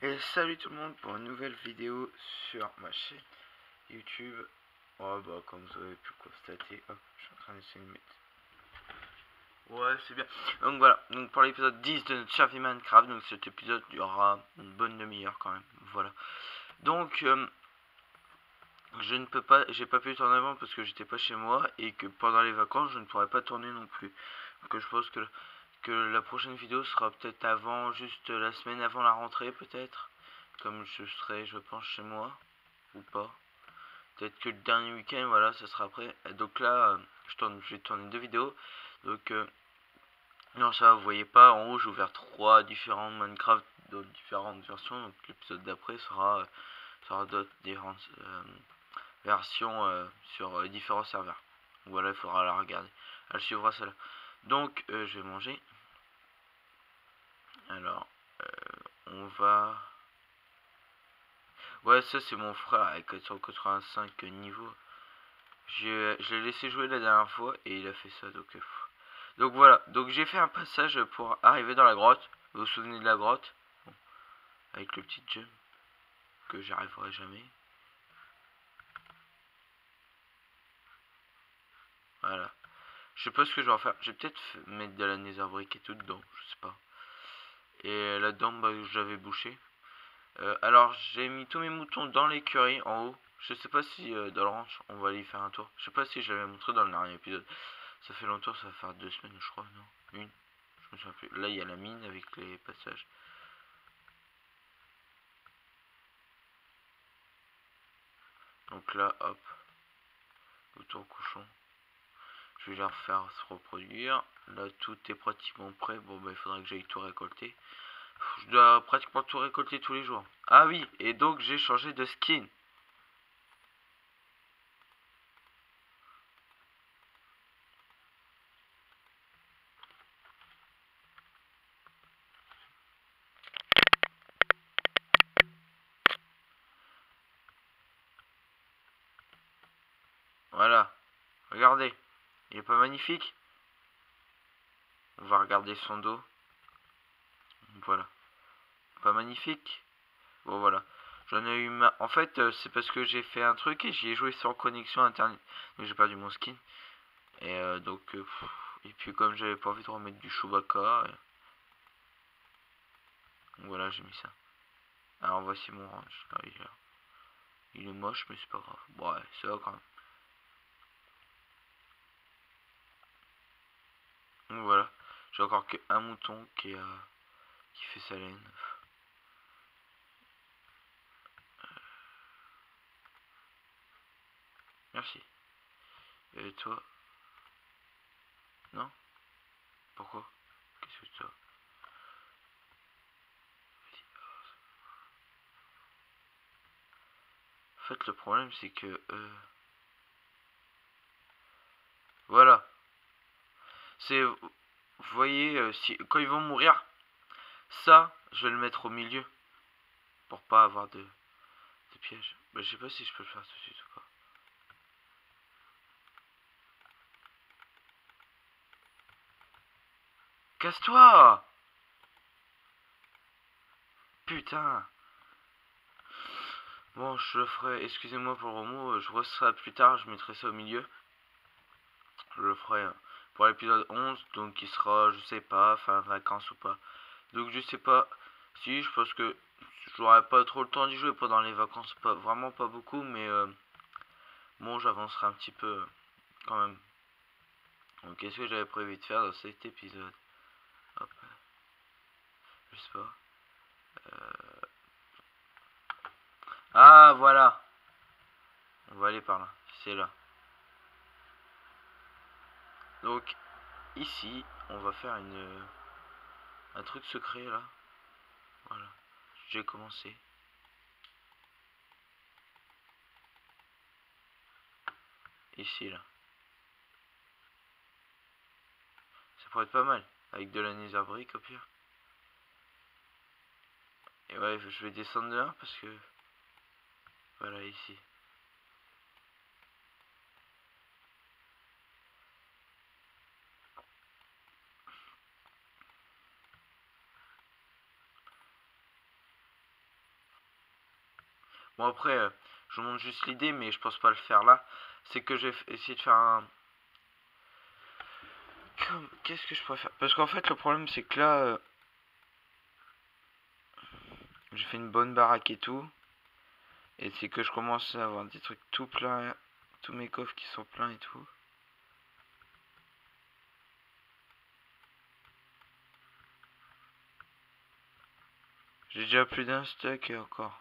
Et salut tout le monde pour une nouvelle vidéo sur ma chaîne YouTube. Oh bah comme vous avez pu le constater, hop, je suis en train d'essayer de mettre. Ouais, c'est bien. Donc voilà, donc pour l'épisode 10 de notre Chavi Minecraft, donc cet épisode durera une bonne demi-heure quand même. Voilà. Donc je ne peux pas, j'ai pas pu tourner avant parce que j'étais pas chez moi et que pendant les vacances je ne pourrais pas tourner non plus. Donc je pense que la prochaine vidéo sera peut-être avant, juste la semaine avant la rentrée peut-être. Comme je serai, je pense, chez moi. Ou pas. Peut-être que le dernier week-end, voilà, ça sera après. Donc là, je vais tourner deux vidéos. Donc, non, ça, vous voyez pas. En haut, j'ai ouvert trois différents Minecraft de différentes versions. Donc l'épisode d'après sera d'autres différentes versions sur différents serveurs. Voilà, il faudra la regarder. Elle suivra celle-là. Donc, je vais manger. Alors, on va... Ouais, ça c'est mon frère avec 485 niveaux. Je l'ai laissé jouer la dernière fois et il a fait ça. Donc voilà. Donc j'ai fait un passage pour arriver dans la grotte. Vous vous souvenez de la grotte? Bon, avec le petit jump que j'arriverai jamais. Voilà. Je sais pas ce que je vais en faire. Je vais peut-être mettre de la nether brick et tout dedans. Je sais pas. Et là-dedans, bah, j'avais bouché. Alors j'ai mis tous mes moutons dans l'écurie en haut. Je sais pas si dans le ranch on va aller y faire un tour. Je sais pas si je l'avais montré dans le dernier épisode. Ça fait longtemps, ça va faire 2 semaines je crois, non? Une. Je me souviens plus. Là il y a la mine avec les passages. Donc là hop. Mouton cochon. Je vais les refaire se reproduire. Là tout est pratiquement prêt. Bon bah il faudra que j'aille tout récolter. Je dois pratiquement tout récolter tous les jours. Ah oui, et donc j'ai changé de skin. Voilà. Regardez. Il est pas magnifique? On va regarder son dos. Voilà. Pas magnifique? Bon voilà. J'en ai eu ma... En fait, c'est parce que j'ai fait un truc et j'y ai joué sans connexion internet. Donc j'ai perdu mon skin. Et et puis comme j'avais pas envie de remettre du Chewbacca. Donc voilà, j'ai mis ça. Alors voici mon ranch. Là, il est moche, mais c'est pas grave. Bon, ouais, c'est va quand même. Donc voilà. J'ai encore qu'un mouton qui fait sa laine. Merci. Et toi? Non? Pourquoi? Qu'est-ce que tu as? En fait, le problème, c'est que... voilà. C'est... Vous voyez, si, quand ils vont mourir, ça, je vais le mettre au milieu. Pour pas avoir de pièges. Bah, je sais pas si je peux le faire tout de suite ou pas. Casse-toi! Putain! Bon, je le ferai. Excusez-moi pour le mot. Je vois ça plus tard. Je mettrai ça au milieu. Je le ferai pour l'épisode 11. Donc, il sera, je sais pas, fin vacances ou pas. Donc, je sais pas. Si, je pense que j'aurai pas trop le temps d'y jouer pendant les vacances. Pas, vraiment pas beaucoup. Mais bon, j'avancerai un petit peu quand même. Donc, qu'est-ce que j'avais prévu de faire dans cet épisode? Hop. Je sais pas. Ah, voilà. On va aller par là. C'est là. Donc, ici, on va faire un truc secret là. Voilà. J'ai commencé. Ici, là. Ça pourrait être pas mal. Avec de la nether brick au pire. Et ouais, je vais descendre de là parce que... Voilà, ici. Bon après, je vous montre juste l'idée, mais je pense pas le faire là. C'est que je vais essayer de faire un... Qu'est-ce que je pourrais faire? Parce qu'en fait, le problème, c'est que là, j'ai fait une bonne baraque et tout. Et c'est que je commence à avoir des trucs tout pleins. Tous mes coffres qui sont pleins et tout. J'ai déjà plus d'un stock et encore.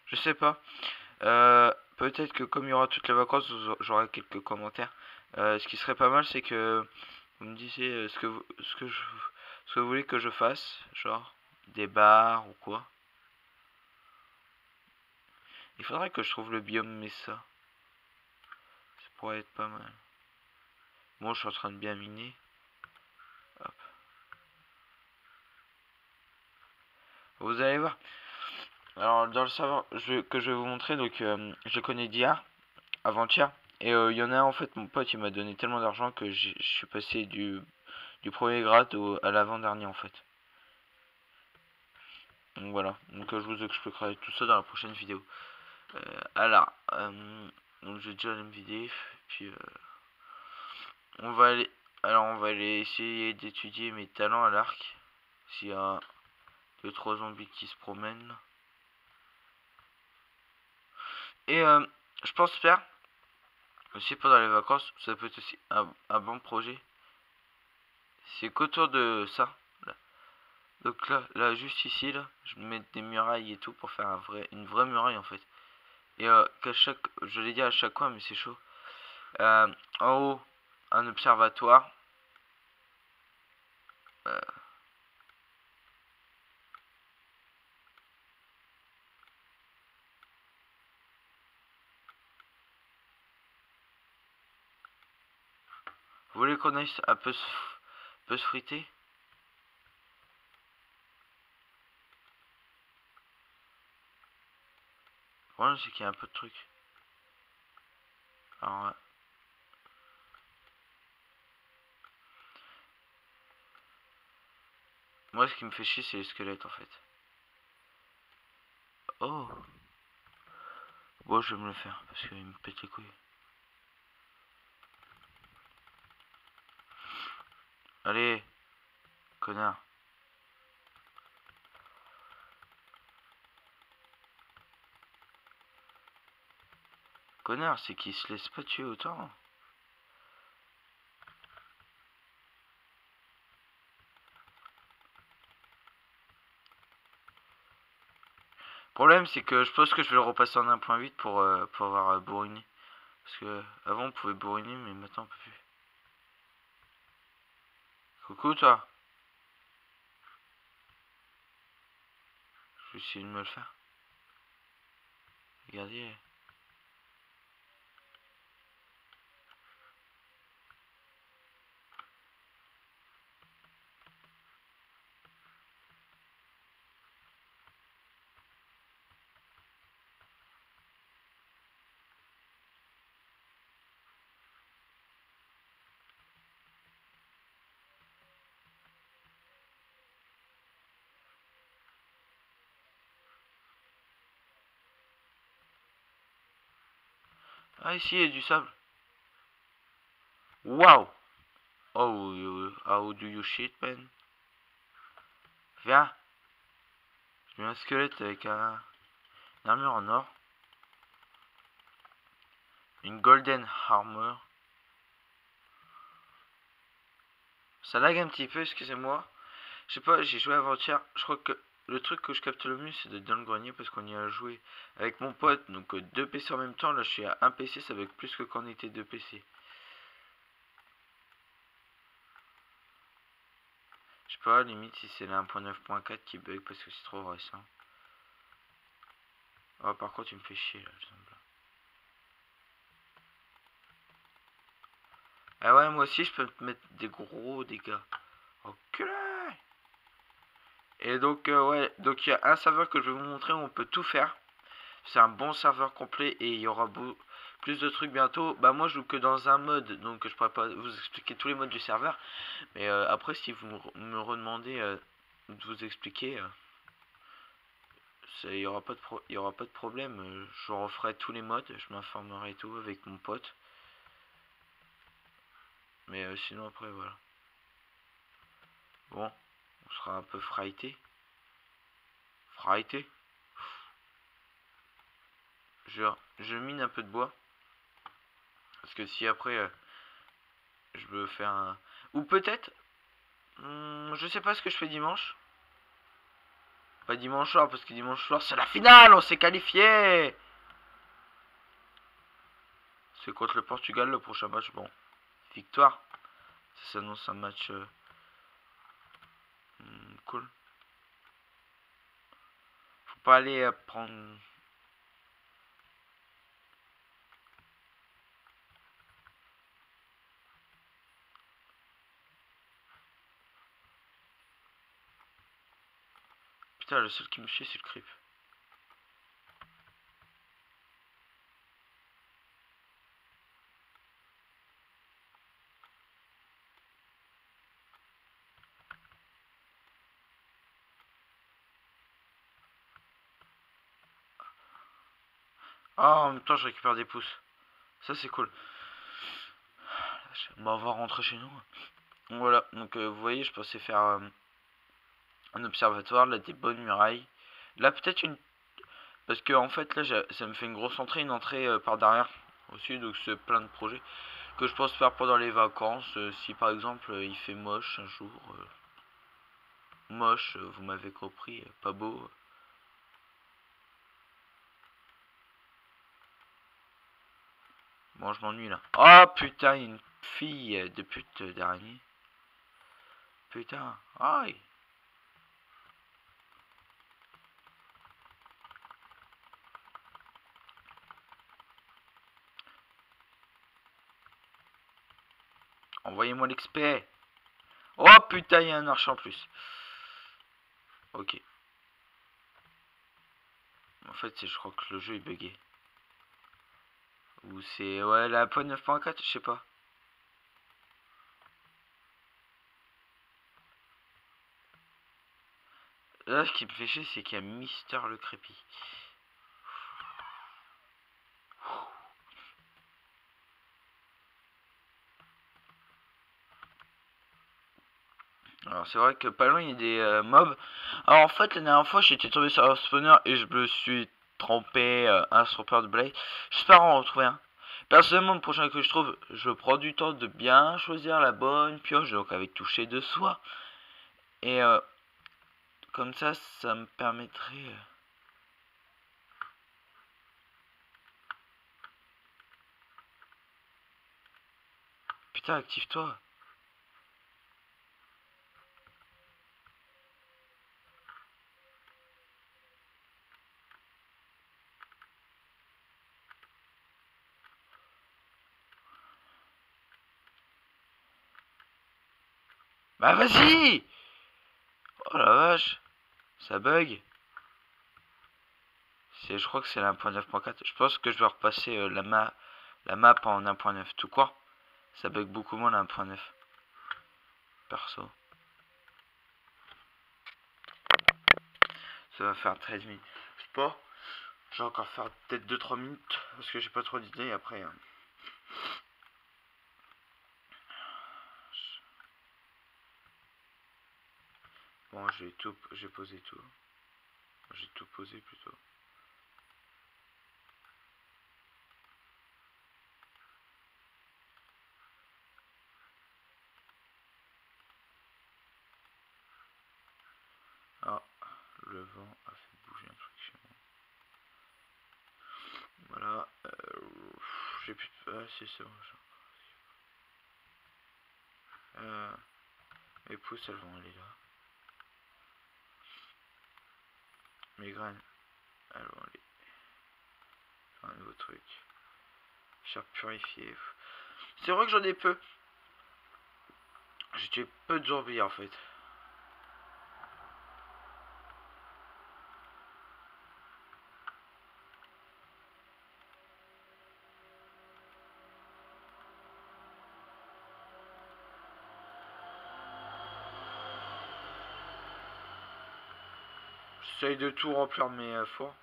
Je sais pas. Peut-être que comme il y aura toutes les vacances, j'aurai quelques commentaires. Ce qui serait pas mal, c'est que vous me disiez ce que vous voulez que je fasse, genre des bars ou quoi. Il faudrait que je trouve le biome Mesa. Ça pourrait être pas mal. Bon, je suis en train de bien miner. Hop. Vous allez voir. Alors, dans le serveur que je vais vous montrer, donc je connais d'hier, avant-hier. Et il y en a en fait, mon pote il m'a donné tellement d'argent que je suis passé du premier grade à l'avant-dernier en fait. Donc voilà, donc je vous expliquerai tout ça dans la prochaine vidéo. Alors, donc j'ai déjà MVD, puis on va aller, on va aller essayer d'étudier mes talents à l'arc. S'il y a 2-3 zombies qui se promènent. Et je pense faire aussi pendant les vacances, ça peut être aussi un bon projet. C'est qu'autour de ça, là. Donc là, juste ici, là, je vais mettre des murailles et tout pour faire une vraie muraille en fait. Et je l'ai dit à chaque coin, mais c'est chaud. En haut, un observatoire. Euh, vous voulez qu'on aille un peu se friter? Le problème, c'est qu'il y a un peu de trucs. Alors, moi, ce qui me fait chier, c'est les squelettes en fait. Oh! Bon, je vais me le faire parce qu'il me pète les couilles. Allez, connard. Connard, c'est qu'il se laisse pas tuer autant. Le problème, c'est que je pense que je vais le repasser en 1.8 pour avoir bourriné. Parce que avant on pouvait bourriner, mais maintenant on peut plus. Coucou toi. Je vais essayer de me le faire. Regardez. Ah, ici il y a du sable. Waouh. Oh, how do you shit, man? Viens. J'ai un squelette avec une armure en or. Une golden armor. Ça lag un petit peu, excusez-moi. Je sais pas, j'ai joué avant-hier. Je crois que le truc que je capte le mieux, c'est d'être dans le grenier parce qu'on y a joué avec mon pote. Donc deux PC en même temps. Là, je suis à un PC, ça va être plus que quand on était deux PC. Je sais pas, limite si c'est la 1.9.4 qui bug parce que c'est trop récent. Oh, par contre, il me fait chier là, le semble. Ah ouais, moi aussi, je peux me mettre des gros dégâts. Ok. Et donc, ouais, donc il y a un serveur que je vais vous montrer où on peut tout faire. C'est un bon serveur complet et il y aura plus de trucs bientôt. Bah moi je joue que dans un mode, donc je pourrais pas vous expliquer tous les modes du serveur. Mais après si vous me redemandez de vous expliquer. Il y aura pas de problème. Je referai tous les modes, je m'informerai et tout avec mon pote. Mais sinon après voilà. Bon, on sera un peu frighté. Frighté. Je mine un peu de bois. Parce que si après je veux faire un... Ou peut-être... je sais pas ce que je fais dimanche. Pas dimanche soir, parce que dimanche soir c'est la finale, on s'est qualifié. C'est contre le Portugal le prochain match. Bon, victoire. Ça s'annonce un match cool. Faut pas aller prendre... Putain, le seul qui me chie c'est le creep. Ah, en même temps je récupère des pouces. Ça c'est cool. Bon, on va rentrer chez nous. Voilà, donc vous voyez, je pensais faire un observatoire, là des bonnes murailles. Là peut-être une... Parce que en fait là ça me fait une grosse entrée, une entrée par derrière aussi, donc c'est plein de projets que je pense faire pendant les vacances. Si par exemple il fait moche un jour, moche, vous m'avez compris, pas beau. Bon, je m'ennuie là. Oh putain, une fille de pute d'araignée. Putain, aïe. Envoyez-moi l'XP. Oh putain, il y a un archer en plus. Ok. En fait, je crois que le jeu est bugué. Ou c'est... Ouais, la 9.4, je sais pas. Là, ce qui me fait chier, c'est qu'il y a Mister le Crépi. Alors, c'est vrai que pas loin, il y a des mobs. Alors, en fait, la dernière fois, j'étais tombé sur un spawner et je me suis trompé un stropper de Blaze. J'espère en retrouver un. Personnellement, le prochain que je trouve, je prends du temps de bien choisir la bonne pioche, donc avec toucher de soie. Et comme ça me permettrait... Putain, active-toi. Bah vas-y. Oh la vache. Ça bug. Je crois que c'est la 1.9.4. Je pense que je vais repasser la map en 1.9 tout quoi. Ça bug beaucoup moins la 1.9. Perso. Ça va faire 13 minutes. Je sais pas. Je vais encore faire peut-être 2-3 minutes. Parce que j'ai pas trop d'idées après. Bon, j'ai posé tout. J'ai tout posé plutôt. Ah, le vent a fait bouger un truc chez moi. Voilà. J'ai plus de... Ah si, c'est bon. Mes pousses, elles vont aller là. Mes graines, elles vont aller. Un nouveau truc. Chair purifiée. C'est vrai que j'en ai peu. J'ai tué peu de zombies en fait. J'essaye de tout remplir mes fours.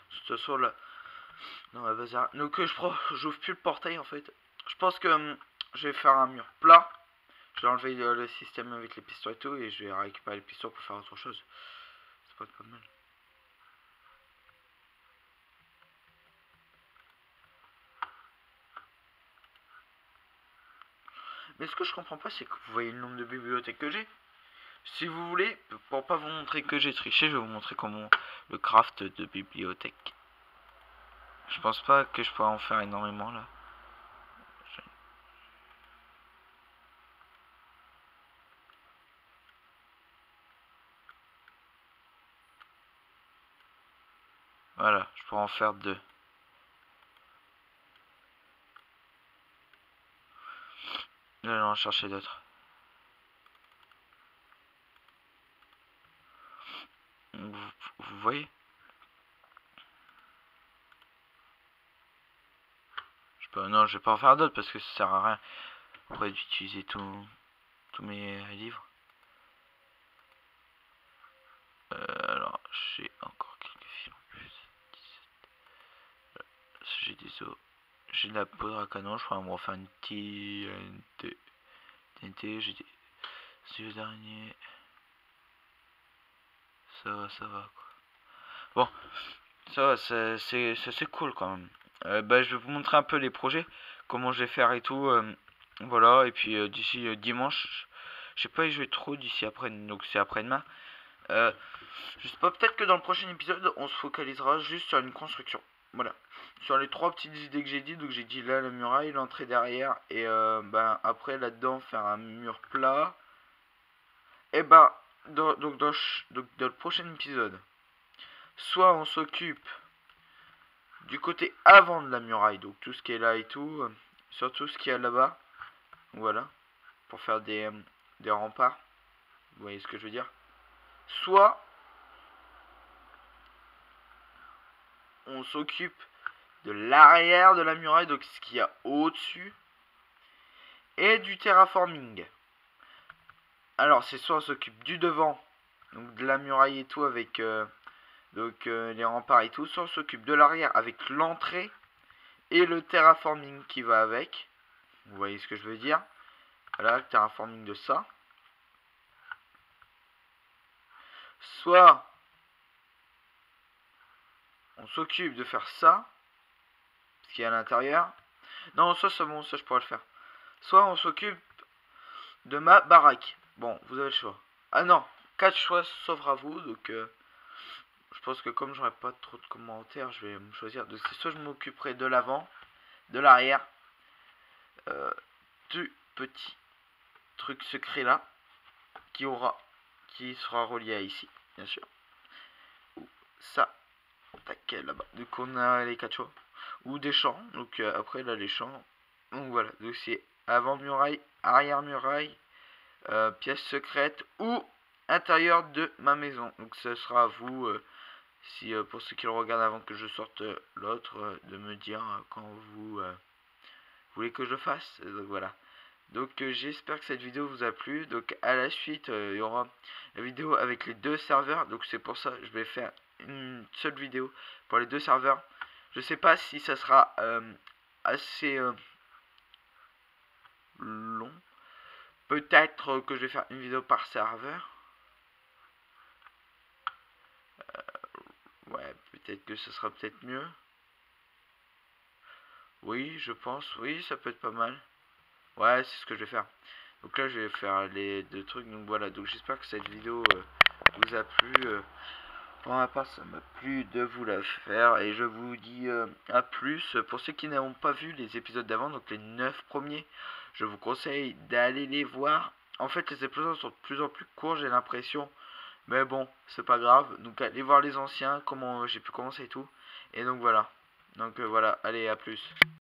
De toute façon là. Non, la bazar. Donc j'ouvre plus le portail en fait. Je pense que je vais faire un mur plat. Je vais enlever le système avec les pistons et tout. Et je vais récupérer les pistons pour faire autre chose. C'est pas mal. Mais ce que je comprends pas, c'est que vous voyez le nombre de bibliothèques que j'ai. Si vous voulez, pour pas vous montrer que j'ai triché, je vais vous montrer comment le craft de bibliothèque. Je pense pas que je pourrais en faire énormément là. Voilà, je pourrais en faire 2. Je vais en chercher d'autres. Vous voyez? Non, je vais pas en faire d'autres parce que ça sert à rien après d'utiliser tous mes livres. Alors, j'ai encore quelques fils en plus. 17. J'ai des os. J'ai de la poudre à canon, je crois qu'on va refaire une TNT. J'ai des yeux d'araignée. Ça va quoi. Bon, ça va, c'est cool quand même. Bah, je vais vous montrer un peu les projets, comment je vais faire et tout. Voilà, et puis d'ici dimanche, je sais pas y jouer trop d'ici après, donc c'est après-demain. Je sais pas, peut-être que dans le prochain épisode, on se focalisera juste sur une construction. Voilà. Sur les 3 petites idées que j'ai dit, donc j'ai dit là la muraille, l'entrée derrière, et ben après là-dedans faire un mur plat. Et ben, donc dans le prochain épisode, soit on s'occupe du côté avant de la muraille, donc tout ce qui est là et tout, surtout ce qu'il y a là-bas, voilà, pour faire des remparts, vous voyez ce que je veux dire. Soit on s'occupe de l'arrière de la muraille, donc ce qu'il y a au-dessus, et du terraforming. Alors c'est soit on s'occupe du devant, donc de la muraille et tout avec les remparts et tout, soit on s'occupe de l'arrière avec l'entrée et le terraforming qui va avec. Vous voyez ce que je veux dire. Voilà, le terraforming de ça. Soit on s'occupe de faire ça, ce qui est à l'intérieur. Non, ça c'est bon, ça je pourrais le faire. Soit on s'occupe de ma baraque. Bon, vous avez le choix. Ah non, 4 choix s'offrent à vous, donc je pense que comme j'aurai pas trop de commentaires, je vais me choisir. Donc c'est soit je m'occuperai de l'avant, de l'arrière, du petit truc secret là, qui sera relié à ici, bien sûr. Ou ça, tac, là-bas. Donc on a les 4 choix. Ou des champs, donc après là les champs. Donc voilà, donc c'est avant muraille, arrière muraille, pièce secrète ou intérieur de ma maison. Donc ce sera à vous, si pour ceux qui le regardent avant que je sorte l'autre, de me dire quand vous voulez que je fasse. Donc voilà. Donc j'espère que cette vidéo vous a plu. Donc à la suite, il y aura la vidéo avec les 2 serveurs. Donc c'est pour ça que je vais faire une seule vidéo pour les 2 serveurs. Je sais pas si ça sera assez long. Peut-être que je vais faire une vidéo par serveur. Ouais, peut-être que ce sera peut-être mieux. Oui, je pense. Oui, ça peut être pas mal. Ouais, c'est ce que je vais faire. Donc là, je vais faire les 2 trucs. Donc voilà, donc j'espère que cette vidéo vous a plu. Pour ma part, ça m'a plu de vous la faire. Et je vous dis à plus. Pour ceux qui n'ont pas vu les épisodes d'avant, donc les 9 premiers, je vous conseille d'aller les voir. En fait, les épisodes sont de plus en plus courts, j'ai l'impression. Mais bon, c'est pas grave. Donc allez voir les anciens, comment j'ai pu commencer et tout. Et donc voilà. Donc voilà, allez, à plus.